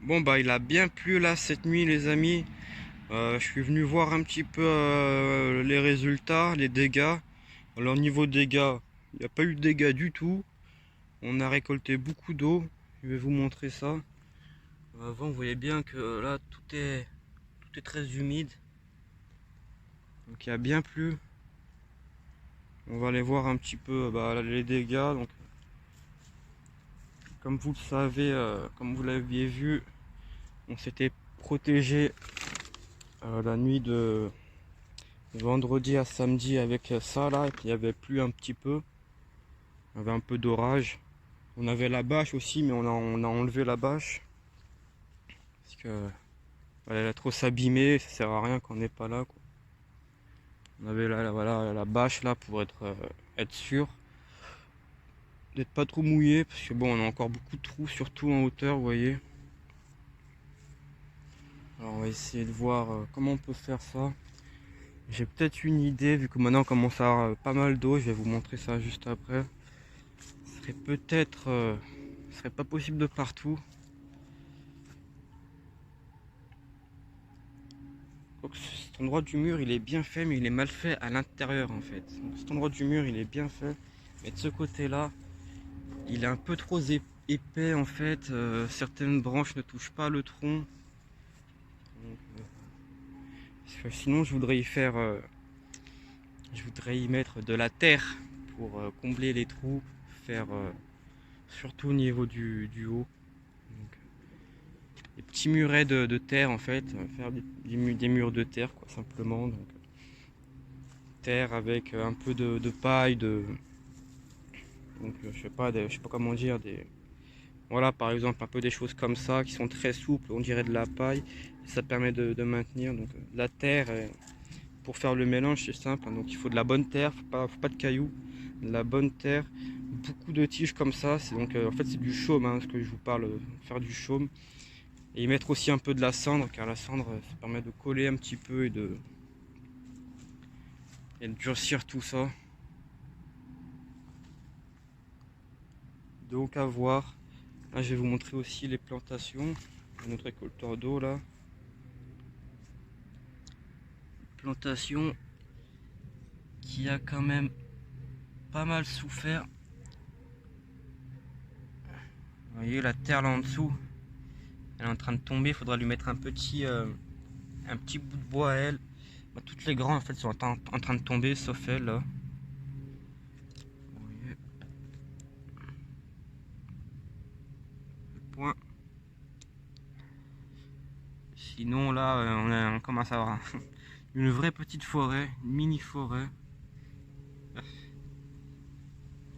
Bon bah il a bien plu là cette nuit les amis. Je suis venu voir un petit peu les résultats, les dégâts. Alors niveau dégâts, il n'y a pas eu de dégâts du tout. On a récolté beaucoup d'eau. Je vais vous montrer ça. Avant vous voyez bien que là tout est très humide. Donc il a bien plu. On va aller voir un petit peu là, les dégâts. Donc comme vous le savez, comme vous l'aviez vu, on s'était protégé la nuit de vendredi à samedi avec ça là, et puis il y avait plu un petit peu, il y avait un peu d'orage. On avait la bâche aussi, mais on a enlevé la bâche parce que elle allait trop s'abîmer, ça sert à rien qu'on n'est pas là, quoi. On avait voilà, la bâche là pour être sûr d'être pas trop mouillé, parce que bon, on a encore beaucoup de trous, surtout en hauteur, vous voyez. Alors on va essayer de voir comment on peut faire ça. J'ai peut-être une idée, vu que maintenant on commence à avoir pas mal d'eau, je vais vous montrer ça juste après. Ce serait peut-être, ce serait pas possible de partout. Donc cet endroit du mur il est bien fait, mais il est mal fait à l'intérieur en fait. Donc, cet endroit du mur il est bien fait, mais de ce côté là il est un peu trop épais en fait. Certaines branches ne touchent pas le tronc. Donc, parce que sinon je voudrais y mettre de la terre pour combler les trous, faire surtout au niveau du haut. Donc, des petits murets de terre en fait, faire des murs de terre quoi simplement. Donc terre avec un peu de paille, donc je sais pas comment dire, voilà par exemple un peu des choses comme ça qui sont très souples, on dirait de la paille, ça permet de maintenir. Donc la terre, pour faire le mélange c'est simple, hein. Donc il faut de la bonne terre, faut pas de cailloux, de la bonne terre, beaucoup de tiges comme ça. C'est donc en fait c'est du chaume, hein, ce que je vous parle, faire du chaume, et y mettre aussi un peu de la cendre, car la cendre ça permet de coller un petit peu et de durcir tout ça. Donc à voir. Là, je vais vous montrer aussi les plantations. Notre récolteur d'eau là. Plantation qui a quand même pas mal souffert. Vous voyez la terre là en dessous, elle est en train de tomber. Il faudra lui mettre un petit bout de bois à elle. Bah, toutes les grands en fait sont en train de tomber sauf elle là. Vous voyez le point. Sinon là, on commence à avoir une vraie petite forêt, une mini forêt.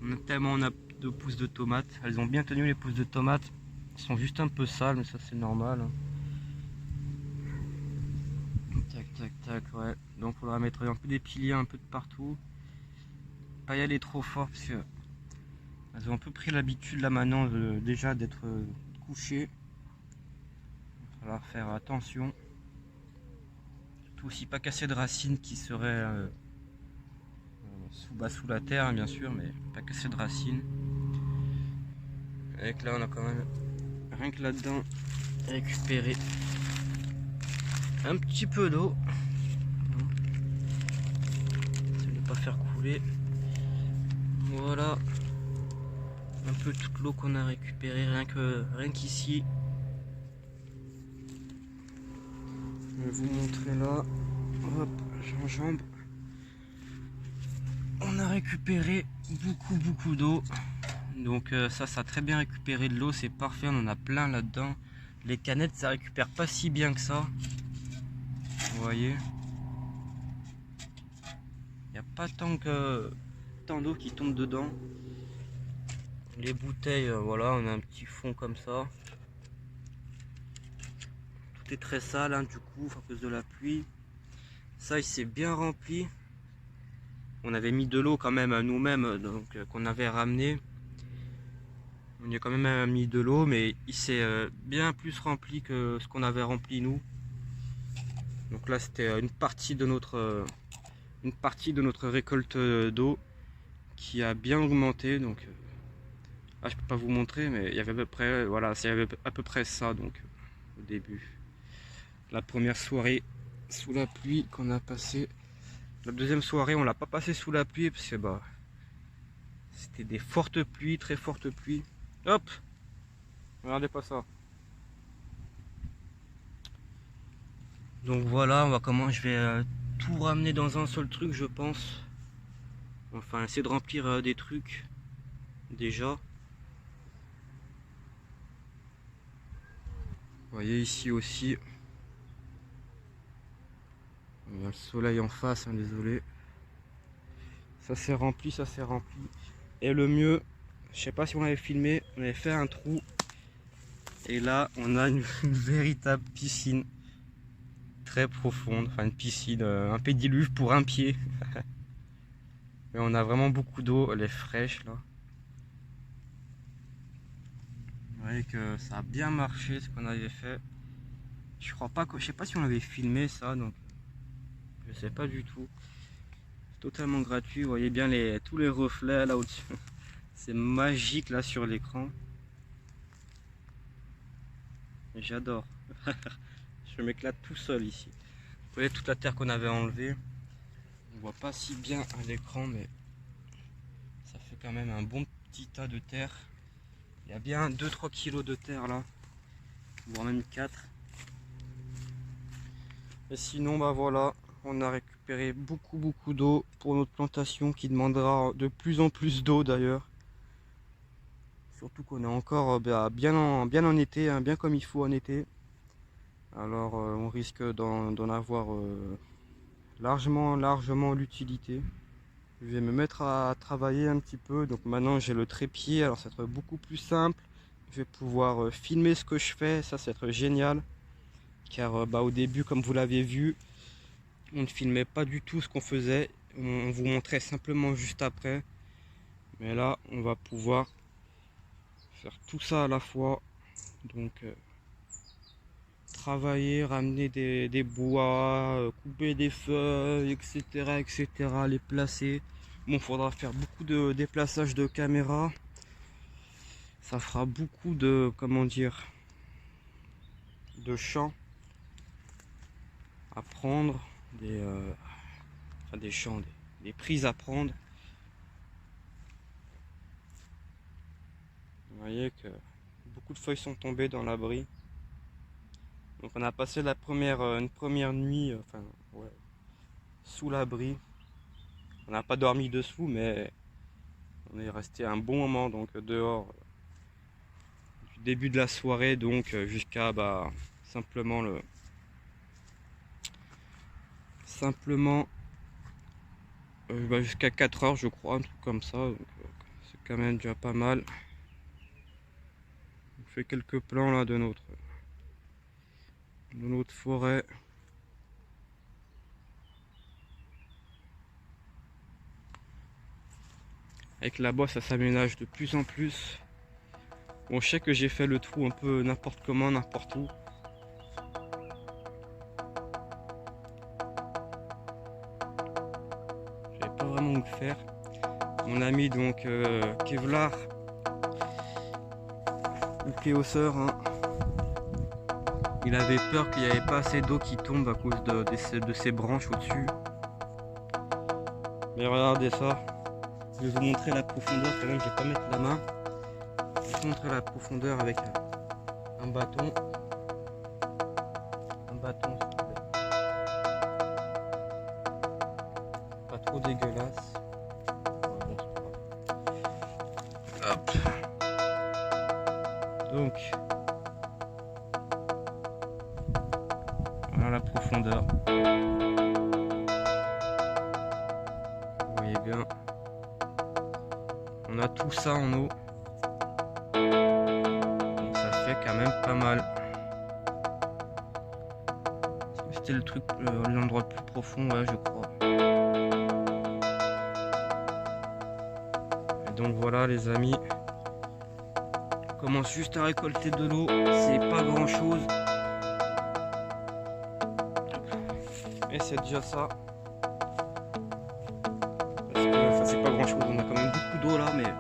On a de pousses de tomates. Elles ont bien tenu les pousses de tomates. Elles sont juste un peu sales, mais ça c'est normal, hein. Tac, tac, tac, ouais. Donc il faudra mettre un peu des piliers un peu de partout. Pas y aller trop fort parce que elles ont un peu pris l'habitude là maintenant déjà d'être couchées. Il va falloir faire attention. Surtout aussi pas casser de racines qui seraient sous la terre, hein, bien sûr, mais pas casser de racines. Avec là on a quand même rien que là-dedans récupéré un petit peu d'eau. Essaye de ne pas faire couler. Voilà. Un peu toute l'eau qu'on a récupérée rien qu'ici. Je vais vous montrer là. Hop, j'enjambe. On a récupéré beaucoup d'eau. Donc ça a très bien récupéré de l'eau, c'est parfait, on en a plein là-dedans. Les canettes ça récupère pas si bien que ça. Vous voyez. Il n'y a pas tant d'eau qui tombe dedans. Les bouteilles, voilà, on a un petit fond comme ça. Tout est très sale, hein, du coup, à cause de la pluie. Ça, il s'est bien rempli. On avait mis de l'eau quand même à nous-mêmes, donc qu'on avait ramené. On y a quand même mis de l'eau, mais il s'est bien plus rempli que ce qu'on avait rempli nous. Donc là, c'était une partie de notre récolte d'eau qui a bien augmenté. Donc là, je peux pas vous montrer, mais il y avait à peu près, voilà, il y avait à peu près ça. Donc au début. La première soirée sous la pluie qu'on a passé. La deuxième soirée, on l'a pas passé sous la pluie parce que bah c'était des fortes pluies, très fortes pluies. Hop, regardez pas ça. Donc voilà, on va comment je vais tout ramener dans un seul truc, je pense. Enfin, essayer de remplir des trucs déjà. Vous voyez ici aussi. Il y a le soleil en face, hein, désolé. Ça s'est rempli, ça s'est rempli. Et le mieux, je sais pas si on avait filmé, on avait fait un trou. Et là, on a une véritable piscine très profonde. Enfin, une piscine, un pédiluve pour un pied. Mais on a vraiment beaucoup d'eau, elle est fraîche là. Vous voyez que ça a bien marché ce qu'on avait fait. Je crois pas que, je sais pas si on avait filmé ça, donc je sais pas du tout. C'est totalement gratuit. Vous voyez bien tous les reflets là au-dessus. C'est magique là sur l'écran. J'adore. Je m'éclate tout seul ici. Vous voyez toute la terre qu'on avait enlevée. On voit pas si bien à l'écran, mais ça fait quand même un bon petit tas de terre. Il y a bien 2-3 kilos de terre là, voire même 4. Et sinon, bah voilà, on a récupéré beaucoup d'eau pour notre plantation qui demandera de plus en plus d'eau d'ailleurs. Surtout qu'on est encore bien en été, hein, bien comme il faut en été. Alors on risque d'en avoir largement l'utilité. Je vais me mettre à travailler un petit peu. Donc maintenant j'ai le trépied, alors ça va être beaucoup plus simple. Je vais pouvoir filmer ce que je fais, ça va être génial. Car au début, comme vous l'avez vu, on ne filmait pas du tout ce qu'on faisait. On vous montrait simplement juste après. Mais là, on va pouvoir faire tout ça à la fois. Donc travailler, ramener des bois, couper des feuilles, etc. Les placer. Bon, faudra faire beaucoup de déplaçage de caméra. Ça fera beaucoup de, comment dire, de champs à prendre, des champs, des prises à prendre. Vous voyez que beaucoup de feuilles sont tombées dans l'abri. Donc on a passé une première nuit ouais, sous l'abri. On n'a pas dormi dessous, mais on est resté un bon moment donc dehors du début de la soirée donc jusqu'à simplement jusqu'à 4 heures je crois, un truc comme ça. Donc c'est quand même déjà pas mal. On fait quelques plans là de notre forêt. Avec la bosse, ça s'aménage de plus en plus. Bon, je sais que j'ai fait le trou un peu n'importe comment, n'importe où. Je savais pas vraiment où le faire. Mon ami donc Kevlar, ou Kéosseur, hein, il avait peur qu'il n'y avait pas assez d'eau qui tombe à cause de ces branches au-dessus. Mais regardez ça. Je vais vous montrer la profondeur, quand même je vais pas mettre la main. Je vais vous montrer la profondeur avec un bâton. Un bâton, s'il vous plaît. Pas trop dégueulasse. Bon, hop. Donc, voilà la profondeur. Vous voyez bien. On a tout ça en eau. Donc ça fait quand même pas mal. C'était l'endroit le plus profond, ouais, je crois. Et donc voilà les amis. On commence juste à récolter de l'eau. C'est pas grand chose. Et c'est déjà ça. Parce que ça c'est pas grand chose. On a quand même beaucoup d'eau là, mais